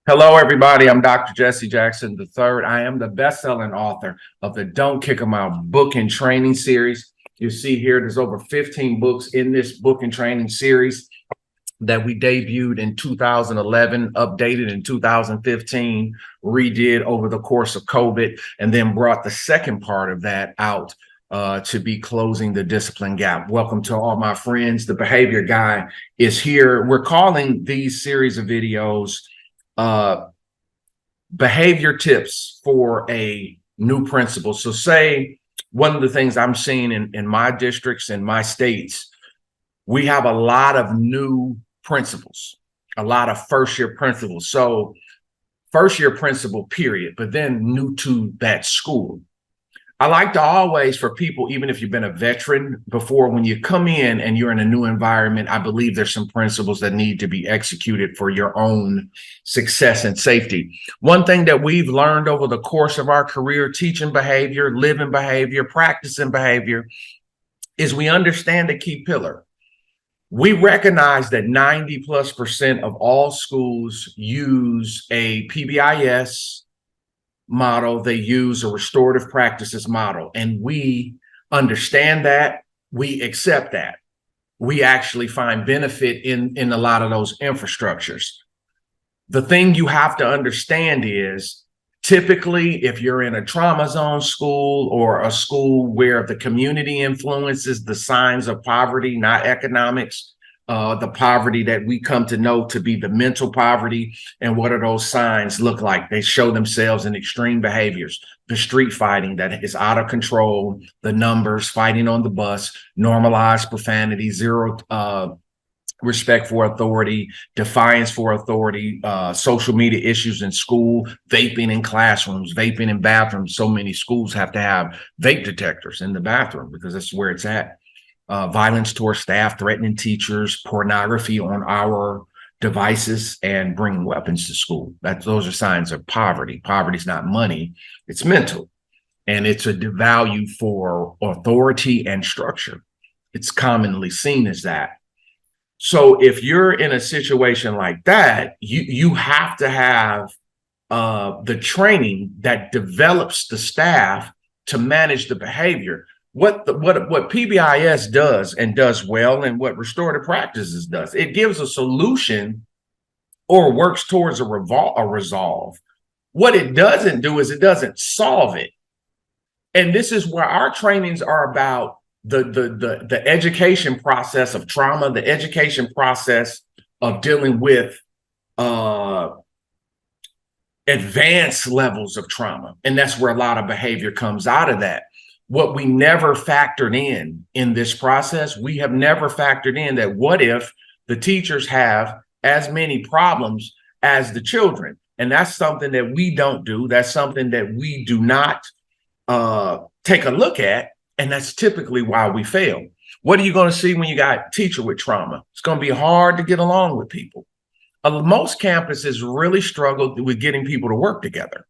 Hello, everybody. I'm Dr. Jesse Jackson III. I am the best-selling author of the Don't Kick 'Em Out book and training series. You see here, there's over 15 books in this book and training series that we debuted in 2011, updated in 2015, redid over the course of COVID, and then brought the second part of that out to be closing the discipline gap. Welcome to all my friends. The Behavior Guy is here. We're calling these series of videos behavior tips for a new principal. So say one of the things I'm seeing in my districts and my states, we have a lot of new principals, a lot of first year principals. So first year principal, period, but then new to that school. I like to always, for people, even if you've been a veteran before, when you come in and you're in a new environment, I believe there's some principles that need to be executed for your own success and safety. One thing that we've learned over the course of our career, teaching behavior, living behavior, practicing behavior, is we understand a key pillar. We recognize that 90+% of all schools use a PBIS model. They use a restorative practices model, and we understand that, we accept that. We actually find benefit in a lot of those infrastructures. The thing you have to understand is, typically, if you're in a trauma zone school or a school where the community influences the signs of poverty, not economics, the poverty that we come to know to be the mental poverty. And what are those signs look like? They show themselves in extreme behaviors, the street fighting that is out of control, the numbers, fighting on the bus, normalized profanity, zero respect for authority, defiance for authority, social media issues in school, vaping in classrooms, vaping in bathrooms. So many schools have to have vape detectors in the bathroom because that's where it's at. Violence towards staff, threatening teachers, pornography on our devices, and bringing weapons to school. Those are signs of poverty. Poverty is not money, it's mental. And it's a devalue for authority and structure. It's commonly seen as that. So if you're in a situation like that, you have to have the training that develops the staff to manage the behavior. What PBIS does and does well, and what restorative practices does, it gives a solution or works towards a resolve. What it doesn't do is it doesn't solve it. And this is where our trainings are about the education process of trauma, the education process of dealing with advanced levels of trauma. And that's where a lot of behavior comes out of that. What we never factored in this process, we have never factored in that what if the teachers have as many problems as the children? And that's something that we don't do. That's something that we do not take a look at. And that's typically why we fail. What are you going to see when you got a teacher with trauma? It's going to be hard to get along with people. Most campuses really struggle with getting people to work together.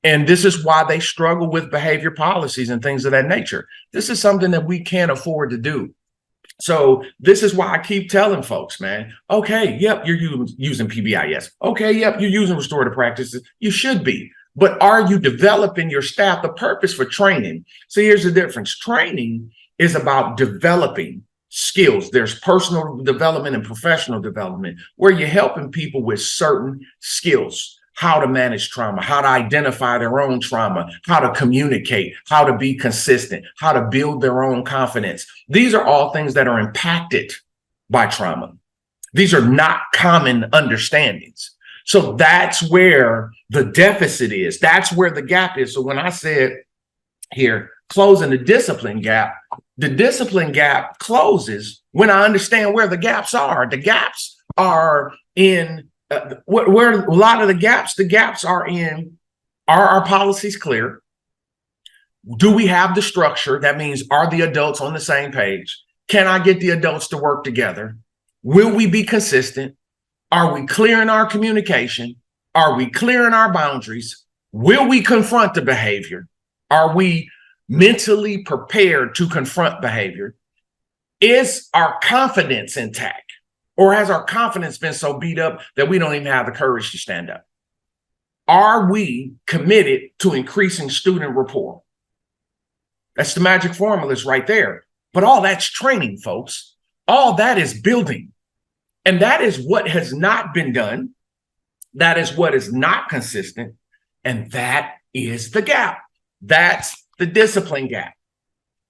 And this is why they struggle with behavior policies and things of that nature. This is something that we can't afford to do. So this is why I keep telling folks, man, okay, yep, you're using PBIS. Okay, yep, you're using restorative practices. You should be. But are you developing your staff? The purpose for training. So here's the difference. Training is about developing skills. There's personal development and professional development, where you're helping people with certain skills. How to manage trauma, how to identify their own trauma, how to communicate, how to be consistent, how to build their own confidence. These are all things that are impacted by trauma. These are not common understandings. So that's where the deficit is. That's where the gap is. So when I said here, closing the discipline gap closes when I understand where the gaps are. The gaps are in where a lot of the gaps are in, are our policies clear? Do we have the structure? That means, are the adults on the same page? Can I get the adults to work together? Will we be consistent? Are we clear in our communication? Are we clear in our boundaries? Will we confront the behavior? Are we mentally prepared to confront behavior? Is our confidence intact? Or has our confidence been so beat up that we don't even have the courage to stand up? Are we committed to increasing student rapport? That's the magic formulas right there. But all that's training, folks. All that is building. And that is what has not been done. That is what is not consistent. And that is the gap. That's the discipline gap.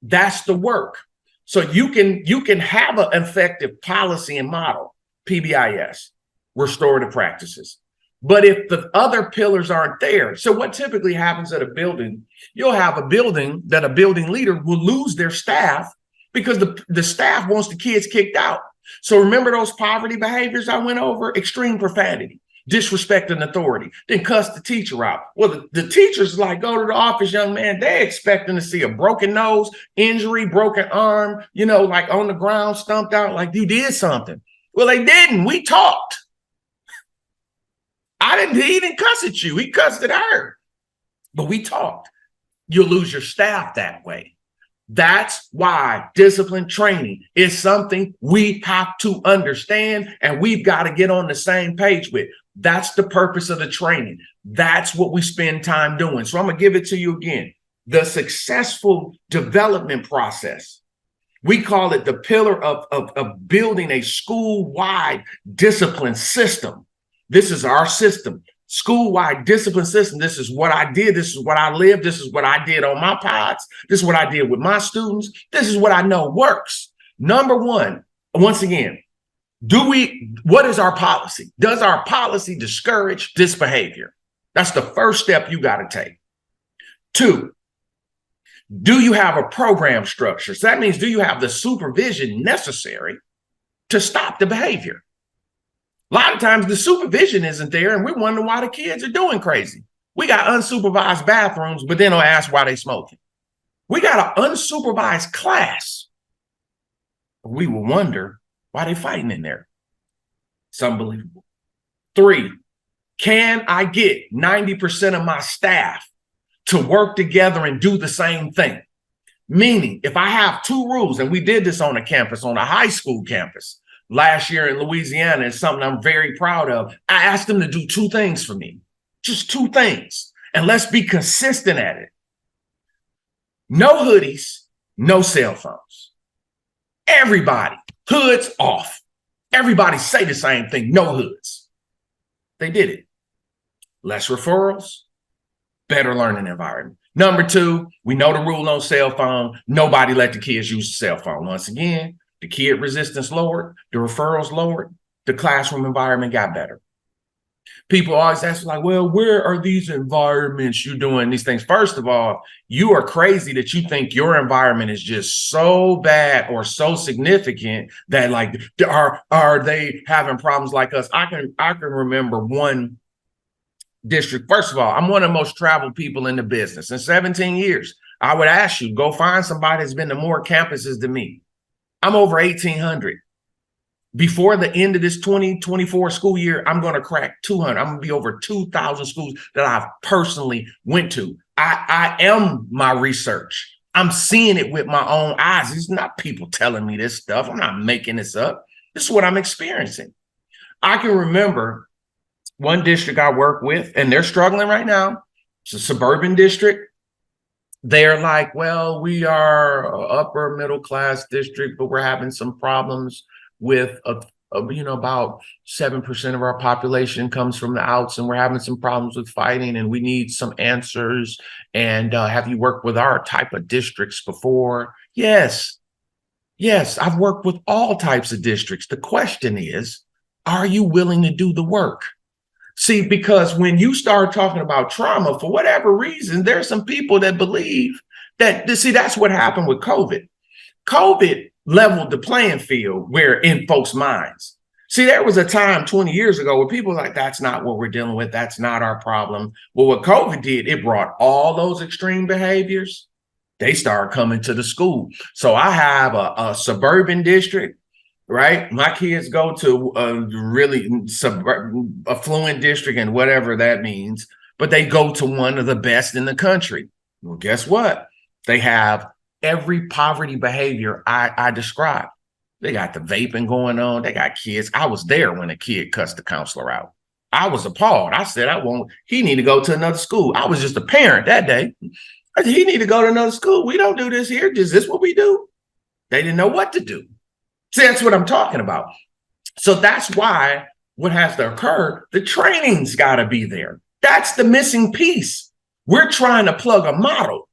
That's the work. So you can have an effective policy and model, PBIS, restorative practices. But if the other pillars aren't there, so what typically happens at a building, you'll have a building that a building leader will lose their staff because the staff wants the kids kicked out. So remember those poverty behaviors I went over? Extreme profanity, disrespecting authority, then cuss the teacher out. Well, the teacher's like, go to the office, young man. They're expecting to see a broken nose, injury, broken arm, like on the ground, stumped out, like you did something. Well, they didn't. We talked. He didn't cuss at you. He cussed at her. But we talked. You'll lose your staff that way. That's why discipline training is something we have to understand and we've got to get on the same page with. That's the purpose of the training. That's what we spend time doing. So I'm going to give it to you again. The successful development process. We call it the pillar of building a school-wide discipline system. This is our system. School-wide discipline system. This is what I did. This is what I lived. This is what I did on my pods. This is what I did with my students. This is what I know works. Number one, once again, what is our policy? Does our policy discourage this behavior? That's the first step you got to take. 2, do you have a program structure? So that means, do you have the supervision necessary to stop the behavior? A lot of times the supervision isn't there and we wonder why the kids are doing crazy. We got unsupervised bathrooms, but then they'll ask why they smoking. We got an unsupervised class. We will wonder why they fighting in there. It's unbelievable. 3, can I get 90% of my staff to work together and do the same thing? Meaning, if I have 2 rules, and we did this on a campus, on a high school campus, last year in Louisiana, is something I'm very proud of. I asked them to do 2 things for me, just 2 things. And let's be consistent at it. No hoodies, no cell phones. Everybody, hoods off. Everybody say the same thing, no hoods. They did it. Less referrals, better learning environment. Number 2, we know the rule on cell phone. Nobody let the kids use the cell phone. Once again, the kid resistance lowered, the referrals lowered, the classroom environment got better. People always ask, like, well, where are these environments you doing these things? First of all, you are crazy that you think your environment is just so bad or so significant that, like, are they having problems like us? I can remember one district. First of all, I'm one of the most traveled people in the business. In 17 years, I would ask you, go find somebody that's been to more campuses than me. I'm over 1,800. Before the end of this 2024 school year, I'm going to crack 200. I'm going to be over 2,000 schools that I've personally went to. I am my research. I'm seeing it with my own eyes. It's not people telling me this stuff. I'm not making this up. This is what I'm experiencing. I can remember one district I work with, and they're struggling right now. It's a suburban district. They're like, well, we are an upper middle class district, but we're having some problems with about 7% of our population comes from the outs, and we're having some problems with fighting, and we need some answers. And have you worked with our type of districts before? Yes, I've worked with all types of districts. The question is, are you willing to do the work? See, because when you start talking about trauma, for whatever reason, there's some people that believe that, see, that's what happened with COVID. COVID leveled the playing field where in folks' minds. See, there was a time 20 years ago where people were like, that's not what we're dealing with. That's not our problem. Well, what COVID did, it brought all those extreme behaviors. They started coming to the school. So I have a suburban district. Right. My kids go to a really affluent district and whatever that means, but they go to one of the best in the country. Well, guess what? They have every poverty behavior I described. They got the vaping going on. They got kids. I was there when a kid cussed the counselor out. I was appalled. I said, he need to go to another school. I was just a parent that day. I said, he need to go to another school. We don't do this here. Is this what we do? They didn't know what to do. See, that's what I'm talking about. So that's why what has to occur, the training's got to be there. That's the missing piece. We're trying to plug a model,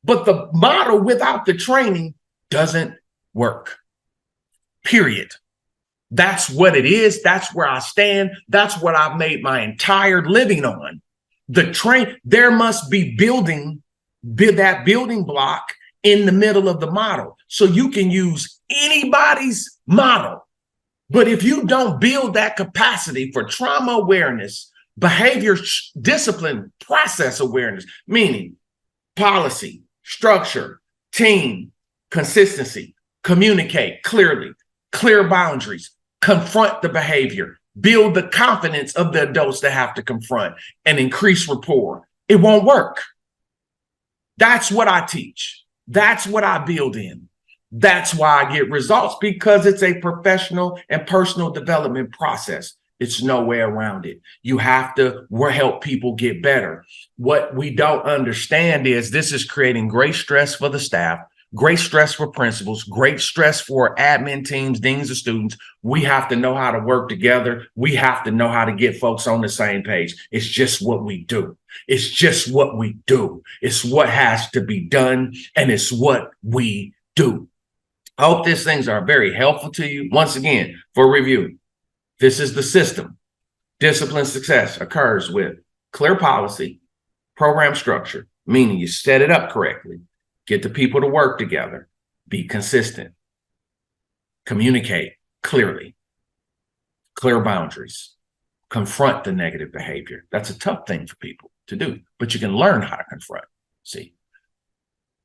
but the model without the training doesn't work. Period. That's what it is. That's where I stand. That's what I've made my entire living on. There must be that building block in the middle of the model. So you can use anybody's model. But if you don't build that capacity for trauma awareness, behavior discipline, process awareness, meaning policy, structure, team, consistency, communicate clearly, clear boundaries, confront the behavior, build the confidence of the adults that have to confront, and increase rapport, it won't work. That's what I teach. That's what I build in. That's why I get results, because it's a professional and personal development process. It's no way around it. You have to help people get better. What we don't understand is this is creating great stress for the staff, great stress for principals, great stress for admin teams, deans of students. We have to know how to work together. We have to know how to get folks on the same page. It's just what we do. It's just what we do. It's what has to be done, and it's what we do. I hope these things are very helpful to you. Once again, for review, this is the system. Discipline success occurs with clear policy, program structure, meaning you set it up correctly, get the people to work together, be consistent, communicate clearly, clear boundaries, confront the negative behavior. That's a tough thing for people to do, but you can learn how to confront. See,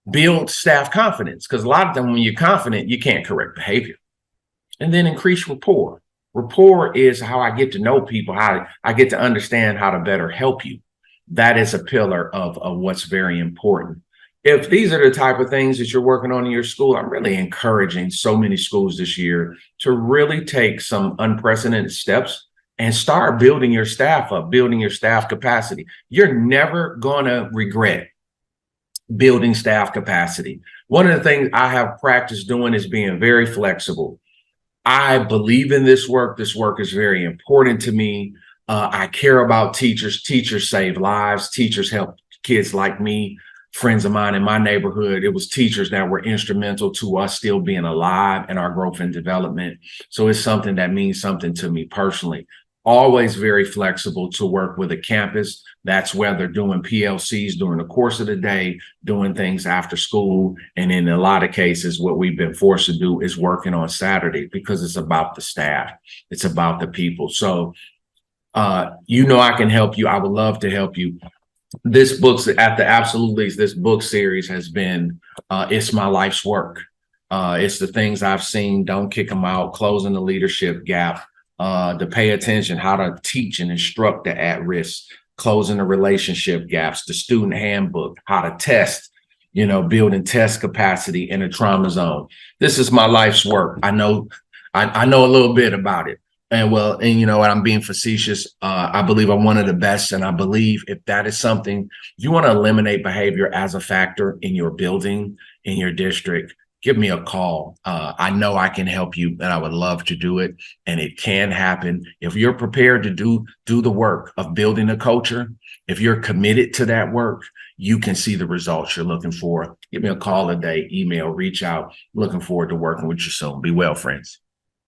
build staff confidence, because a lot of them, when you're confident, you can't correct behavior. And then increase rapport. Rapport is how I get to know people, how I get to understand how to better help you. That is a pillar of what's very important. If these are the type of things that you're working on in your school, I'm really encouraging so many schools this year to really take some unprecedented steps and start building your staff up, building your staff capacity. You're never going to regret building staff capacity. One of the things I have practiced doing is being very flexible. I believe in this work. This work is very important to me. I care about teachers. Teachers save lives. Teachers help kids like me, friends of mine in my neighborhood. It was teachers that were instrumental to us still being alive and our growth and development. So it's something that means something to me personally. Always very flexible to work with a campus. That's whether doing PLCs during the course of the day, doing things after school. And in a lot of cases, what we've been forced to do is working on Saturday, because it's about the staff. It's about the people. So, I can help you. I would love to help you. This book's at the Absolute Least. This book series has been, it's my life's work. It's the things I've seen. Don't kick them out. Closing the leadership gap. To pay attention, how to teach and instruct the at-risk, closing the relationship gaps, the student handbook, how to test, building test capacity in a trauma zone. This is my life's work. I know a little bit about it. And I'm being facetious. I believe I'm one of the best. And I believe if that is something, if you want to eliminate behavior as a factor in your building, in your district, give me a call. I know I can help you, and I would love to do it. And it can happen if you're prepared to do the work of building a culture. If you're committed to that work, you can see the results you're looking for. Give me a call today, email, reach out. Looking forward to working with you soon. Be well, friends.